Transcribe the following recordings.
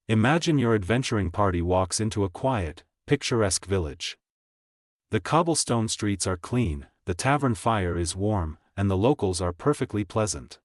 Imagine your adventuring party walks into a quiet, picturesque village. The cobblestone streets are clean, the tavern fire is warm, and the locals are perfectly pleasant.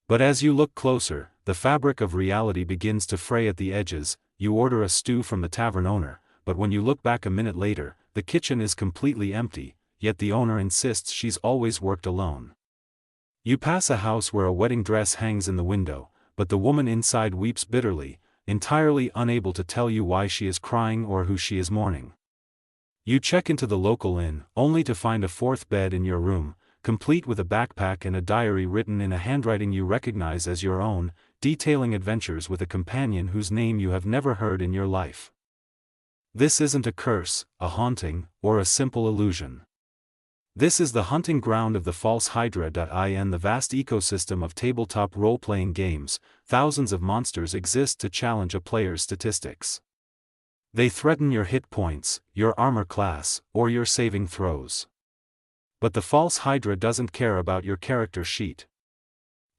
But as you look closer, the fabric of reality begins to fray at the edges. You order a stew from the tavern owner, but when you look back a minute later, the kitchen is completely empty, yet the owner insists she's always worked alone. You pass a house where a wedding dress hangs in the window, but the woman inside weeps bitterly, entirely unable to tell you why she is crying or who she is mourning. You check into the local inn, only to find a fourth bed in your room, complete with a backpack and a diary written in a handwriting you recognize as your own, detailing adventures with a companion whose name you have never heard in your life. This isn't a curse, a haunting, or a simple illusion. This is the hunting ground of the false Hydra. In the vast ecosystem of tabletop role-playing games, thousands of monsters exist to challenge a player's statistics. They threaten your hit points, your armor class, or your saving throws. But the false Hydra doesn't care about your character sheet.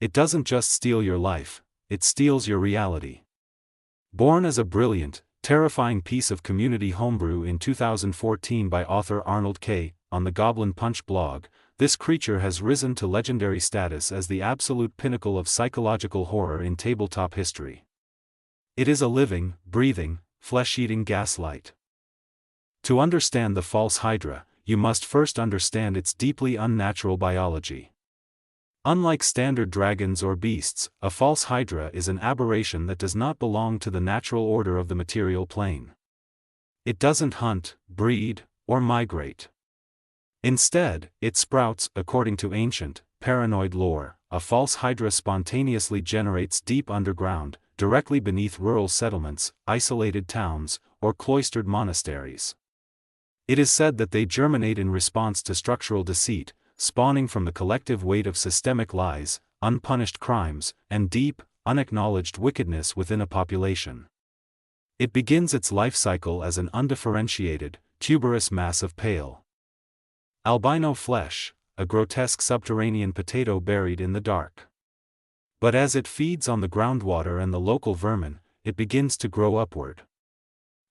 It doesn't just steal your life, it steals your reality. Born as a brilliant, terrifying piece of community homebrew in 2014 by author Arnold K. on the Goblin Punch blog, this creature has risen to legendary status as the absolute pinnacle of psychological horror in tabletop history. It is a living, breathing, flesh-eating gaslight. To understand the false Hydra, you must first understand its deeply unnatural biology. Unlike standard dragons or beasts, a false Hydra is an aberration that does not belong to the natural order of the material plane. It doesn't hunt, breed, or migrate. Instead, it sprouts. According to ancient, paranoid lore, a false Hydra spontaneously generates deep underground, directly beneath rural settlements, isolated towns, or cloistered monasteries. It is said that they germinate in response to structural deceit, spawning from the collective weight of systemic lies, unpunished crimes, and deep, unacknowledged wickedness within a population. It begins its life cycle as an undifferentiated, tuberous mass of pale, albino flesh, a grotesque subterranean potato buried in the dark. But as it feeds on the groundwater and the local vermin, it begins to grow upward.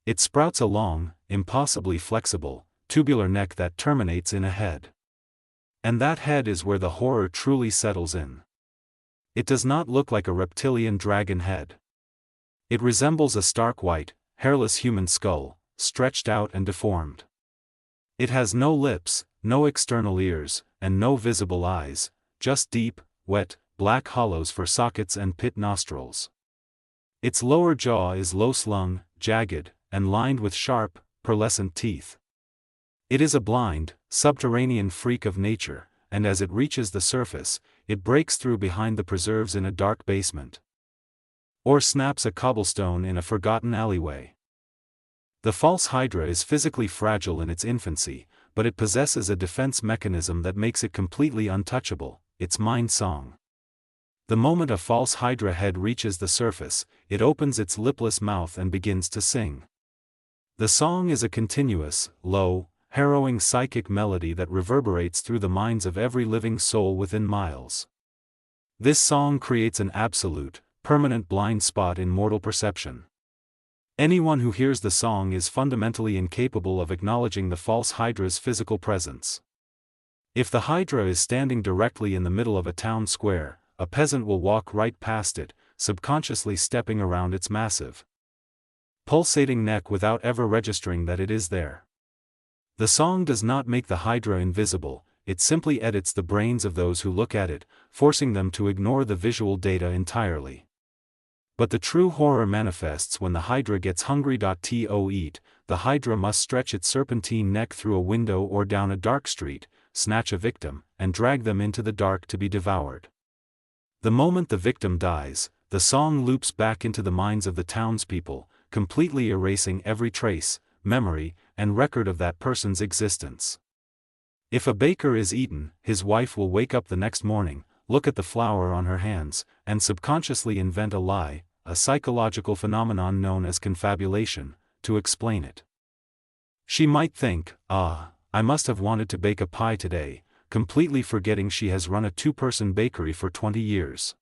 It sprouts a long, impossibly flexible, tubular neck that terminates in a head. And that head is where the horror truly settles in. It does not look like a reptilian dragon head. It resembles a stark white, hairless human skull, stretched out and deformed. It has no lips, no external ears, and no visible eyes, just deep, wet, black hollows for sockets and pit nostrils. Its lower jaw is low-slung, jagged, and lined with sharp, pearlescent teeth. It is a blind, subterranean freak of nature, and as it reaches the surface, it breaks through behind the preserves in a dark basement. Or snaps a cobblestone in a forgotten alleyway. The false Hydra is physically fragile in its infancy, but it possesses a defense mechanism that makes it completely untouchable: its mind song. The moment a false Hydra head reaches the surface, it opens its lipless mouth and begins to sing. The song is a continuous, low, harrowing psychic melody that reverberates through the minds of every living soul within miles. This song creates an absolute, permanent blind spot in mortal perception. Anyone who hears the song is fundamentally incapable of acknowledging the false Hydra's physical presence. If the Hydra is standing directly in the middle of a town square, a peasant will walk right past it, subconsciously stepping around its massive, pulsating neck without ever registering that it is there. The song does not make the Hydra invisible, it simply edits the brains of those who look at it, forcing them to ignore the visual data entirely. But the true horror manifests when the Hydra gets hungry. To eat, the Hydra must stretch its serpentine neck through a window or down a dark street, snatch a victim, and drag them into the dark to be devoured. The moment the victim dies, the song loops back into the minds of the townspeople, completely erasing every trace, memory, and record of that person's existence. If a baker is eaten, his wife will wake up the next morning, look at the flour on her hands, and subconsciously invent a lie, a psychological phenomenon known as confabulation, to explain it. She might think, I must have wanted to bake a pie today, completely forgetting she has run a two-person bakery for 20 years.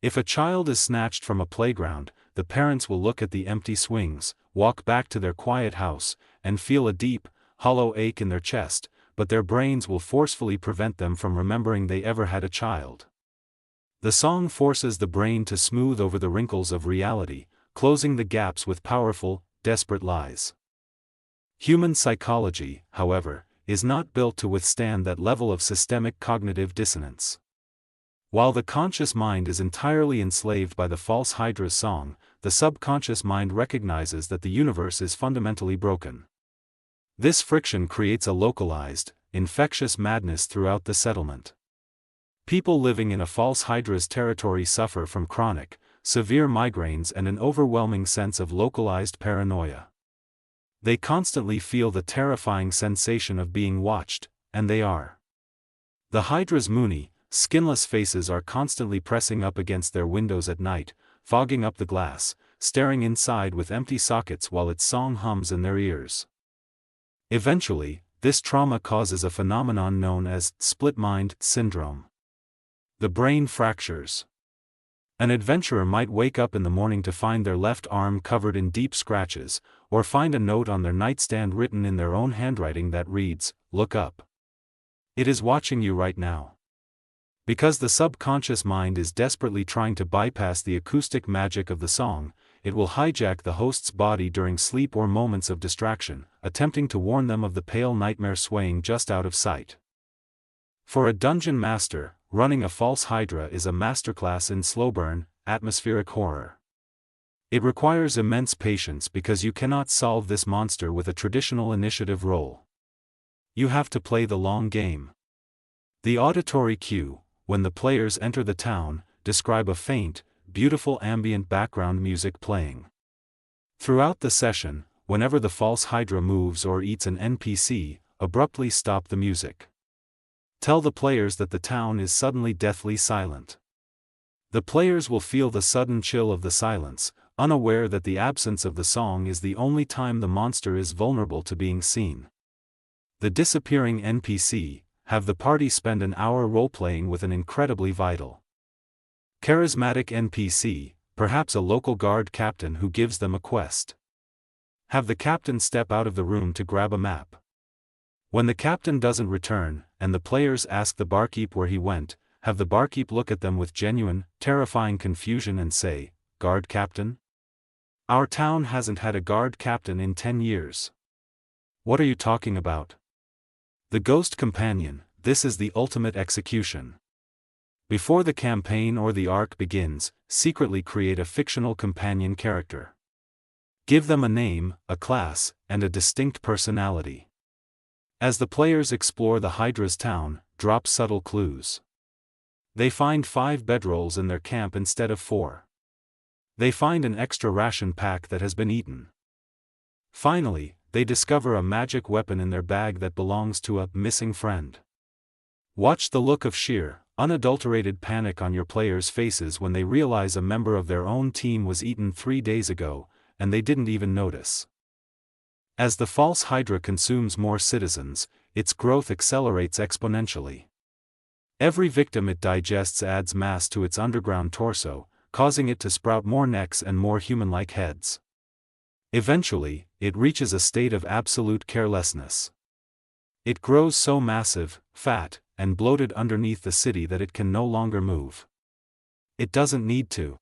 If a child is snatched from a playground, the parents will look at the empty swings, walk back to their quiet house, and feel a deep, hollow ache in their chest, but their brains will forcefully prevent them from remembering they ever had a child. The song forces the brain to smooth over the wrinkles of reality, closing the gaps with powerful, desperate lies. Human psychology, however, is not built to withstand that level of systemic cognitive dissonance. While the conscious mind is entirely enslaved by the false Hydra's song, the subconscious mind recognizes that the universe is fundamentally broken. This friction creates a localized, infectious madness throughout the settlement. People living in a false Hydra's territory suffer from chronic, severe migraines and an overwhelming sense of localized paranoia. They constantly feel the terrifying sensation of being watched, and they are. The Hydra's moony, skinless faces are constantly pressing up against their windows at night, fogging up the glass, staring inside with empty sockets while its song hums in their ears. Eventually, this trauma causes a phenomenon known as split mind syndrome. The brain fractures. An adventurer might wake up in the morning to find their left arm covered in deep scratches, or find a note on their nightstand written in their own handwriting that reads, "Look up. It is watching you right now." Because the subconscious mind is desperately trying to bypass the acoustic magic of the song, it will hijack the host's body during sleep or moments of distraction, attempting to warn them of the pale nightmare swaying just out of sight. For a dungeon master, running a false Hydra is a masterclass in slow burn, atmospheric horror. It requires immense patience because you cannot solve this monster with a traditional initiative roll. You have to play the long game. The auditory cue, when the players enter the town, describe a faint, beautiful ambient background music playing. Throughout the session, whenever the false Hydra moves or eats an NPC, abruptly stop the music. Tell the players that the town is suddenly deathly silent. The players will feel the sudden chill of the silence, unaware that the absence of the song is the only time the monster is vulnerable to being seen. The disappearing NPC, have the party spend an hour role-playing with an incredibly vital, charismatic NPC, perhaps a local guard captain who gives them a quest. Have the captain step out of the room to grab a map. When the captain doesn't return, and the players ask the barkeep where he went, have the barkeep look at them with genuine, terrifying confusion and say, "Guard captain? Our town hasn't had a guard captain in 10 years. What are you talking about?" The ghost companion, this is the ultimate execution. Before the campaign or the arc begins, secretly create a fictional companion character. Give them a name, a class, and a distinct personality. As the players explore the Hydra's town, drop subtle clues. They find 5 bedrolls in their camp instead of 4. They find an extra ration pack that has been eaten. Finally, they discover a magic weapon in their bag that belongs to a missing friend. Watch the look of sheer, unadulterated panic on your players' faces when they realize a member of their own team was eaten 3 days ago, and they didn't even notice. As the false Hydra consumes more citizens, its growth accelerates exponentially. Every victim it digests adds mass to its underground torso, causing it to sprout more necks and more human-like heads. Eventually, it reaches a state of absolute carelessness. It grows so massive, fat, and bloated underneath the city that it can no longer move. It doesn't need to.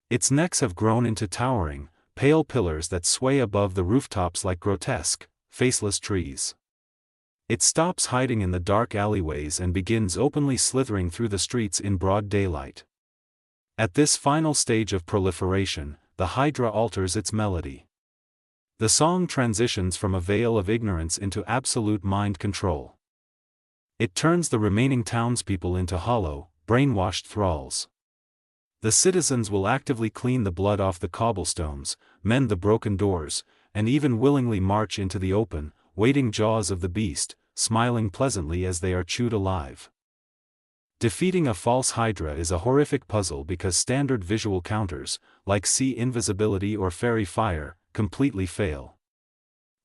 Its necks have grown into towering, pale pillars that sway above the rooftops like grotesque, faceless trees. It stops hiding in the dark alleyways and begins openly slithering through the streets in broad daylight. At this final stage of proliferation, the Hydra alters its melody. The song transitions from a veil of ignorance into absolute mind control. It turns the remaining townspeople into hollow, brainwashed thralls. The citizens will actively clean the blood off the cobblestones, mend the broken doors, and even willingly march into the open, waiting jaws of the beast, smiling pleasantly as they are chewed alive. Defeating a false Hydra is a horrific puzzle because standard visual counters, like sea invisibility or fairy fire, completely fail.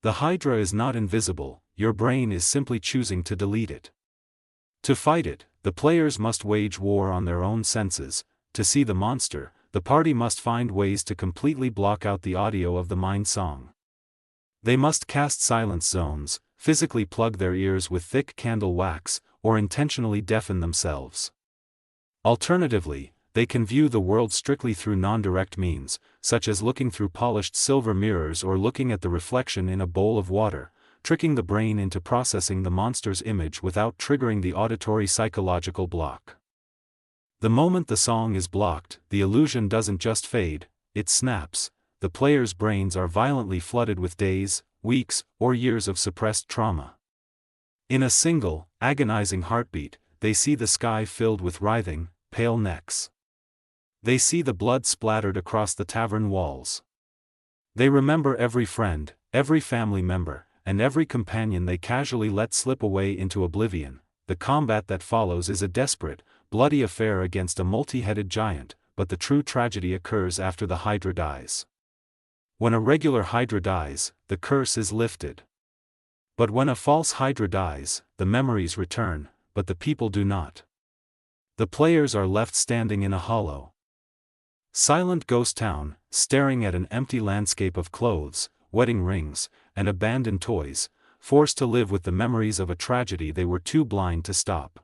The Hydra is not invisible, your brain is simply choosing to delete it. To fight it, the players must wage war on their own senses. To see the monster, the party must find ways to completely block out the audio of the mind song. They must cast silence zones, physically plug their ears with thick candle wax, or intentionally deafen themselves. Alternatively, they can view the world strictly through non-direct means, such as looking through polished silver mirrors or looking at the reflection in a bowl of water, tricking the brain into processing the monster's image without triggering the auditory psychological block. The moment the song is blocked, the illusion doesn't just fade, it snaps. The players' brains are violently flooded with days, weeks, or years of suppressed trauma. In a single, agonizing heartbeat, they see the sky filled with writhing, pale necks. They see the blood splattered across the tavern walls. They remember every friend, every family member, and every companion they casually let slip away into oblivion. The combat that follows is a desperate, bloody affair against a multi-headed giant, but the true tragedy occurs after the Hydra dies. When a regular Hydra dies, the curse is lifted. But when a false Hydra dies, the memories return, but the people do not. The players are left standing in a hollow, silent ghost town, staring at an empty landscape of clothes, wedding rings, and abandoned toys, forced to live with the memories of a tragedy they were too blind to stop.